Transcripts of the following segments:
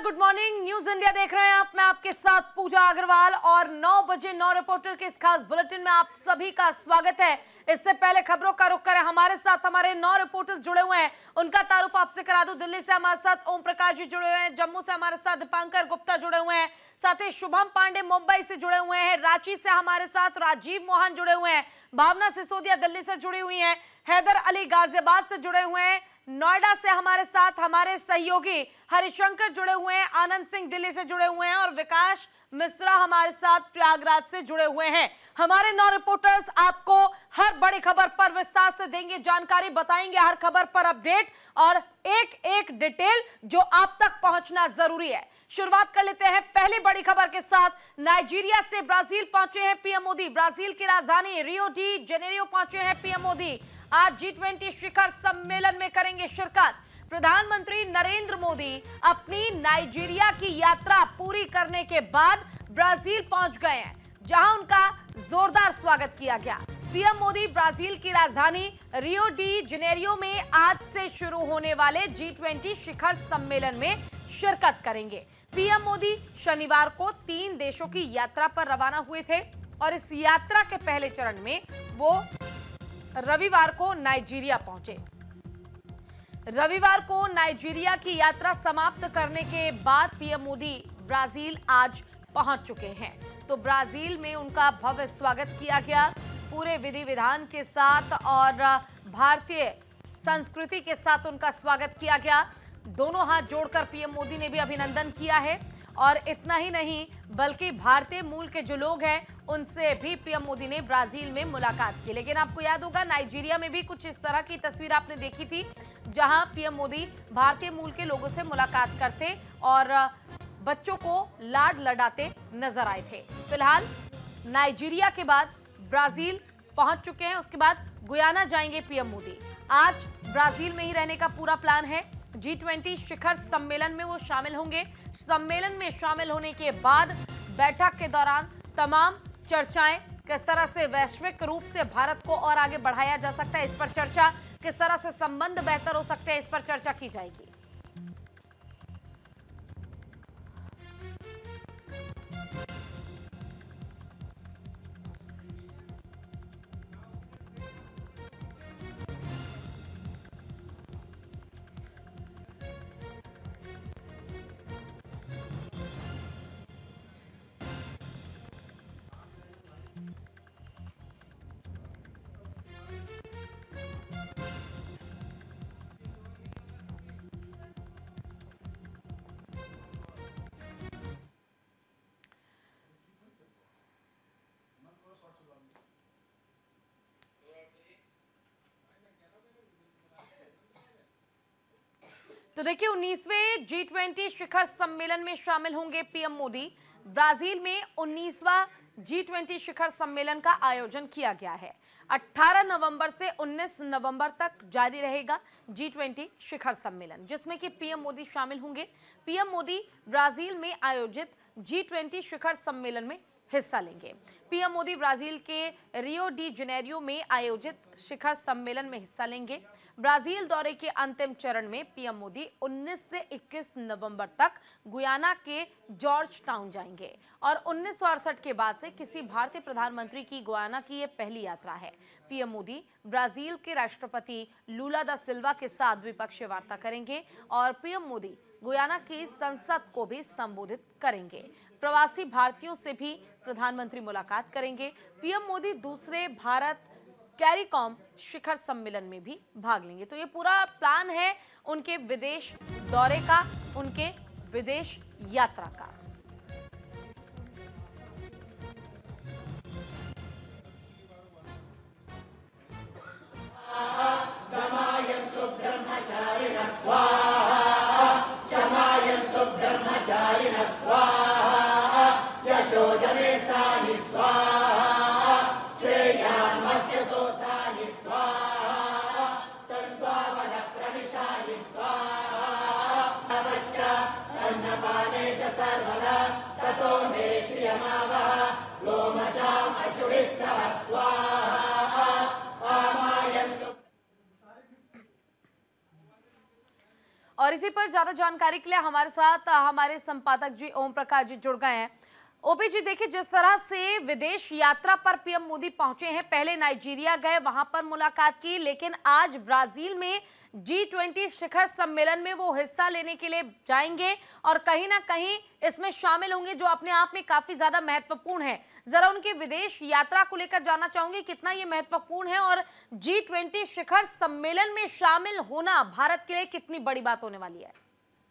Good morning. News India देख रहे हैं आप। मैं आपके साथ पूजा अग्रवाल और 9 बजे 9 रिपोर्टर के इस खास बुलेटिन में आप सभी का स्वागत है। इससे पहले खबरों का रुख करें, हमारे साथ हमारे 9 रिपोर्टर्स जुड़े हुए हैं, उनका तारुफ आपसे करा दूं। दिल्ली से हमारे साथ ओम प्रकाश जी जुड़े हुए हैं, जम्मू से हमारे साथ दीपांकर गुप्ता जुड़े हुए हैं, साथ ही शुभम पांडे मुंबई से जुड़े हुए हैं, रांची से हमारे साथ राजीव मोहन जुड़े हुए हैं, भावना सिसोदिया दिल्ली से जुड़ी हुई हैं, हैदर अली गाजियाबाद से जुड़े हुए हैं, नोएडा से हमारे साथ हमारे सहयोगी हरिशंकर जुड़े हुए हैं, आनंद सिंह दिल्ली से जुड़े हुए हैं और विकास मिश्रा हमारे साथ प्रयागराज से जुड़े हुए हैं। हमारे 9 रिपोर्टर्स आपको हर बड़ी खबर पर विस्तार से देंगे जानकारी, बताएंगे हर खबर पर अपडेट और एक एक डिटेल जो आप तक पहुंचना जरूरी है। शुरुआत कर लेते हैं पहली बड़ी खबर के साथ। नाइजीरिया से ब्राजील पहुंचे हैं पीएम मोदी। ब्राजील की राजधानी रियो डी जेनेरियो पहुंचे हैं पीएम मोदी। आज G20 शिखर सम्मेलन में करेंगे शिरकत। प्रधानमंत्री नरेंद्र मोदी अपनी नाइजीरिया की यात्रा पूरी करने के बाद ब्राजील पहुंच गए हैं, जहां उनका जोरदार स्वागत किया गया। पीएम मोदी ब्राजील की राजधानी रियो डी जेनेरियो में आज से शुरू होने वाले G20 शिखर सम्मेलन में शिरकत करेंगे। पीएम मोदी शनिवार को 3 देशों की यात्रा पर रवाना हुए थे और इस यात्रा के पहले चरण में वो रविवार को नाइजीरिया पहुंचे। रविवार को नाइजीरिया की यात्रा समाप्त करने के बाद पीएम मोदी ब्राजील आज पहुंच चुके हैं। तो ब्राजील में उनका भव्य स्वागत किया गया, पूरे विधि विधान के साथ और भारतीय संस्कृति के साथ उनका स्वागत किया गया। दोनों हाथ जोड़कर पीएम मोदी ने भी अभिनंदन किया है और इतना ही नहीं बल्कि भारतीय मूल के जो लोग हैं उनसे भी पीएम मोदी ने ब्राजील में मुलाकात की। लेकिन आपको याद होगा नाइजीरिया में भी कुछ इस तरह की तस्वीर आपने देखी थी, जहां पीएम मोदी भारतीय मूल के लोगों से मुलाकात करते और बच्चों को लाड लडाते नजर आए थे। फिलहाल नाइजीरिया के बाद ब्राजील पहुंच चुके हैं, उसके बाद गुयाना जाएंगे पीएम मोदी। आज ब्राजील में ही रहने का पूरा प्लान है। G20 शिखर सम्मेलन में वो शामिल होंगे। सम्मेलन में शामिल होने के बाद बैठक के दौरान तमाम चर्चाएं, किस तरह से वैश्विक रूप से भारत को और आगे बढ़ाया जा सकता है इस पर चर्चा, किस तरह से संबंध बेहतर हो सकते हैं इस पर चर्चा की जाएगी। तो देखिए 19वें G20 शिखर सम्मेलन में शामिल होंगे पीएम मोदी। ब्राजील में 19वां G20 शिखर सम्मेलन का आयोजन किया गया है। 18 नवंबर से 19 नवंबर तक जारी रहेगा G20 शिखर सम्मेलन, जिसमें कि पीएम मोदी शामिल होंगे। पीएम मोदी ब्राजील में आयोजित G20 शिखर सम्मेलन में हिस्सा लेंगे। पीएम मोदी ब्राजील के रियो डी जेनेरियो में आयोजित शिखर सम्मेलन में हिस्सा लेंगे। ब्राजील दौरे के अंतिम चरण में पीएम मोदी 19 से 21 नवंबर तक गुयाना के जॉर्ज टाउन जाएंगे और 1968 के बाद से किसी भारतीय प्रधानमंत्री की गुयाना की यह पहली यात्रा है। पीएम मोदी ब्राजील के राष्ट्रपति लूला दा सिल्वा के साथ द्विपक्षीय वार्ता करेंगे और पीएम मोदी गुयाना की संसद को भी संबोधित करेंगे। प्रवासी भारतीयों से भी प्रधानमंत्री मुलाकात करेंगे। पीएम मोदी दूसरे भारत कैरिकॉम शिखर सम्मेलन में भी भाग लेंगे। तो ये पूरा प्लान है उनके विदेश दौरे का, उनके विदेश यात्रा का। सर्व और इसी पर ज्यादा जानकारी के लिए हमारे साथ हमारे संपादक जी ओम प्रकाश जी जुड़ गए हैं। ओपी जी, देखिए जिस तरह से विदेश यात्रा पर पीएम मोदी पहुंचे हैं, पहले नाइजीरिया गए, वहां पर मुलाकात की, लेकिन आज ब्राजील में G20 शिखर सम्मेलन में वो हिस्सा लेने के लिए जाएंगे और कहीं ना कहीं इसमें शामिल होंगे, जो अपने आप में काफी ज्यादा महत्वपूर्ण है। जरा उनकी विदेश यात्रा को लेकर जानना चाहूंगी, कितना ये महत्वपूर्ण है और G20 शिखर सम्मेलन में शामिल होना भारत के लिए कितनी बड़ी बात होने वाली है।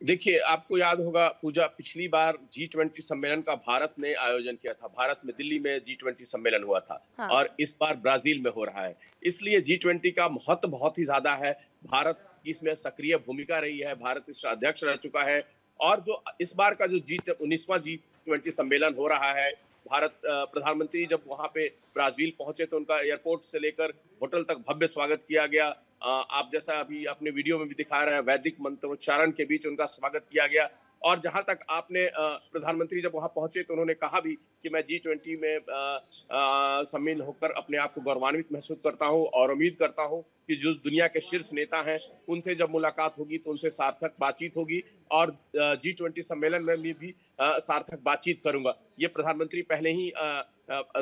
देखिए, आपको याद होगा पूजा, पिछली बार G20 सम्मेलन का भारत ने आयोजन किया था। भारत में दिल्ली में G20 सम्मेलन हुआ था। हाँ। और इस बार ब्राजील में हो रहा है। इसलिए G20 का महत्व बहुत ही ज्यादा है। भारत की इसमें सक्रिय भूमिका रही है, भारत इसका अध्यक्ष रह चुका है। और जो इस बार का जो 19वां G20 सम्मेलन हो रहा है, भारत प्रधानमंत्री जब वहां पे ब्राजील पहुंचे तो उनका एयरपोर्ट से लेकर होटल तक भव्य स्वागत किया गया। आप जैसा अभी अपने वीडियो में भी दिखा रहे हैं, वैदिक मंत्रोच्चारण के बीच उनका स्वागत किया गया। और जहां तक आपने प्रधानमंत्री जब वहां पहुंचे तो उन्होंने कहा भी कि मैं G20 में शामिल होकर अपने आप को गौरवान्वित महसूस करता हूं और उम्मीद करता हूं कि जो दुनिया के शीर्ष नेता हैं उनसे जब मुलाकात होगी तो उनसे सार्थक बातचीत होगी और G20 सम्मेलन में भी सार्थक बातचीत करूंगा। ये प्रधानमंत्री पहले ही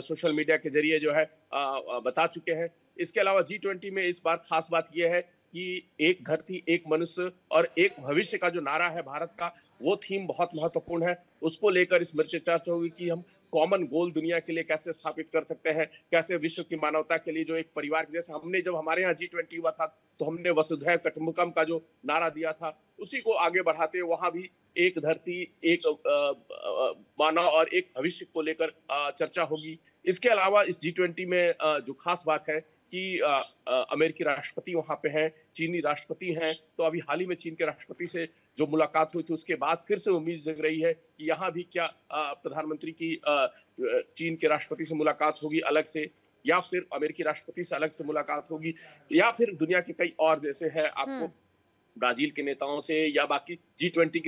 सोशल मीडिया के जरिए जो है बता चुके हैं। इसके अलावा G20 में इस बार खास बात यह है कि एक धरती, एक मनुष्य और एक भविष्य का जो नारा है भारत का, वो थीम बहुत महत्वपूर्ण है। उसको लेकर इस पर चर्चा होगी कि हम कॉमन गोल दुनिया के लिए कैसे स्थापित कर सकते हैं, कैसे विश्व की मानवता के लिए जो एक परिवार, जैसे हमने जब हमारे यहाँ G20 हुआ था तो हमने वसुधैव कुटुंबकम का जो नारा दिया था उसी को आगे बढ़ाते हुए वहां भी एक धरती, एक मानव और एक भविष्य को लेकर चर्चा होगी। इसके अलावा इस G20 में जो खास बात है कि अमेरिकी राष्ट्रपति वहां पे हैं, चीनी राष्ट्रपति हैं। तो अभी हाल ही में चीन के राष्ट्रपति से जो मुलाकात हुई थी उसके बाद फिर से उम्मीद जग रही है कि यहाँ भी क्या प्रधानमंत्री की चीन के राष्ट्रपति से मुलाकात होगी अलग से, या फिर अमेरिकी राष्ट्रपति से अलग से मुलाकात होगी, या फिर दुनिया के कई और जैसे है आपको ब्राजील के नेताओं से या बाकी G20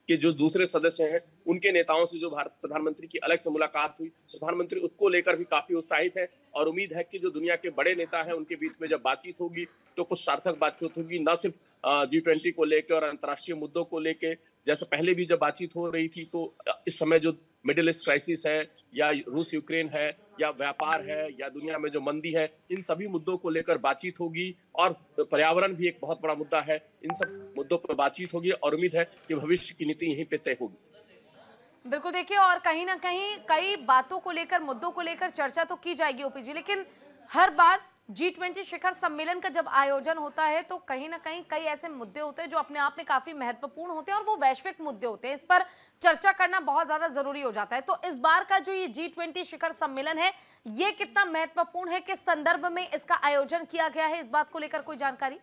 के जो दूसरे सदस्य हैं उनके नेताओं से जो भारत प्रधानमंत्री की अलग से मुलाकात हुई। प्रधानमंत्री उसको लेकर भी काफी उत्साहित है और उम्मीद है कि जो दुनिया के बड़े नेता हैं उनके बीच में जब बातचीत होगी तो कुछ सार्थक बातचीत होगी, न सिर्फ G20 को लेकर और अंतर्राष्ट्रीय मुद्दों को लेकर। जैसे पहले भी जब बातचीत हो रही थी तो इस समय जो मिडिल ईस्ट क्राइसिस है या रूस यूक्रेन है या व्यापार है या दुनिया में जो मंदी है, इन सभी मुद्दों को लेकर बातचीत होगी। और पर्यावरण भी एक बहुत बड़ा मुद्दा है, इन सब मुद्दों पर बातचीत होगी और उम्मीद है कि भविष्य की नीति यहीं पे तय होगी। बिल्कुल, देखिए और कहीं ना कहीं कई बातों को लेकर, मुद्दों को लेकर चर्चा तो की जाएगी ओपी जी, लेकिन हर बार G20 शिखर सम्मेलन का जब आयोजन होता है तो कहीं ना कहीं कई ऐसे मुद्दे होते हैं जो अपने आप में काफी महत्वपूर्ण होते हैं और वो वैश्विक मुद्दे होते हैं। इस पर चर्चा करना बहुत ज्यादा जरूरी हो जाता है। तो इस बार का जो ये G20 शिखर सम्मेलन है, ये कितना महत्वपूर्ण है, किस संदर्भ में इसका आयोजन किया गया है, इस बात को लेकर कोई जानकारी?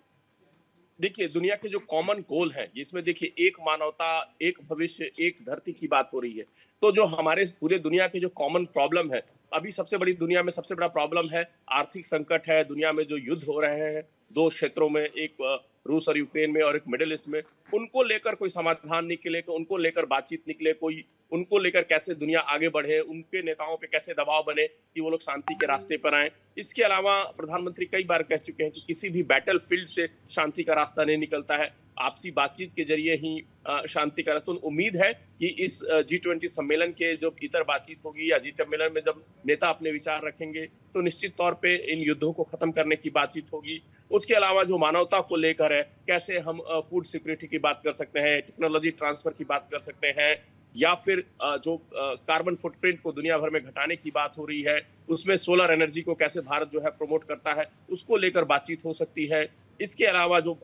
देखिए, दुनिया के जो कॉमन गोल है जिसमें देखिए एक मानवता, एक भविष्य, एक धरती की बात हो रही है। तो जो हमारे पूरे दुनिया के जो कॉमन प्रॉब्लम है, अभी सबसे बड़ी दुनिया में सबसे बड़ा प्रॉब्लम है आर्थिक संकट है। दुनिया में जो युद्ध हो रहे हैं दो क्षेत्रों में, एक रूस और यूक्रेन में और एक मिडिल ईस्ट में, उनको लेकर कोई समाधान निकले, उनको लेकर बातचीत निकले, कोई उनको लेकर कैसे दुनिया आगे बढ़े, उनके नेताओं पे कैसे दबाव बने कि वो लोग शांति के रास्ते पर आए। इसके अलावा प्रधानमंत्री कई बार कह चुके हैं कि किसी भी बैटल फील्ड से शांति का रास्ता नहीं निकलता है, आपसी बातचीत के जरिए ही शांति का। तो उम्मीद है कि इस G20 सम्मेलन के जो भीतर बातचीत होगी या G सम्मेलन में जब नेता अपने विचार रखेंगे तो निश्चित तौर पे इन युद्धों को खत्म करने की बातचीत होगी। उसके अलावा जो मानवता को लेकर है, कैसे हम फूड सिक्योरिटी की बात कर सकते हैं, टेक्नोलॉजी ट्रांसफर की बात कर सकते हैं, या फिर जो कार्बन फुटप्रिंट को दुनिया भर में घटाने की बात हो रही है, उसमें सोलर एनर्जी को कैसे भारत जो है प्रमोट करता है, उसको लेकर बातचीत हो सकती है। इसके अलावा जो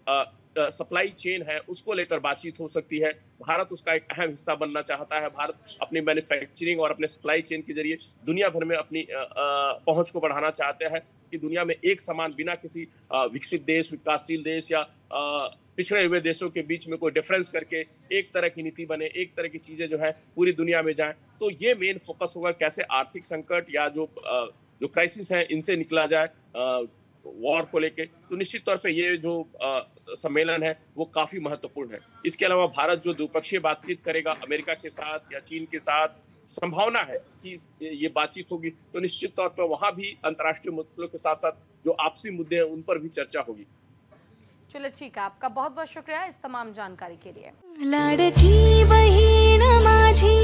सप्लाई चेन है उसको लेकर बातचीत हो सकती है। भारत उसका एक अहम हिस्सा बनना चाहता है। भारत अपनी मैन्युफैक्चरिंग और अपने सप्लाई चेन के जरिए दुनिया भर में अपनी पहुंच को बढ़ाना चाहते हैं कि दुनिया में एक समान, बिना किसी विकसित देश, विकासशील देश या पिछड़े हुए देशों के बीच में कोई डिफरेंस करके एक तरह की नीति बने, एक तरह की चीजें जो है पूरी दुनिया में जाएं। तो ये मेन फोकस होगा, कैसे आर्थिक संकट या जो क्राइसिस है इनसे निकला जाए वॉर को लेके। तो निश्चित तौर पे ये जो सम्मेलन है वो काफी महत्वपूर्ण है। इसके अलावा भारत जो द्विपक्षीय बातचीत करेगा अमेरिका के साथ या चीन के साथ, संभावना है कि ये बातचीत होगी, तो निश्चित तौर पर वहां भी अंतर्राष्ट्रीय मुद्दों के साथ साथ जो आपसी मुद्दे हैं उन पर भी चर्चा होगी। चलिए ठीक है, आपका बहुत बहुत शुक्रिया इस तमाम जानकारी के लिए। लाडकी बहीण माझी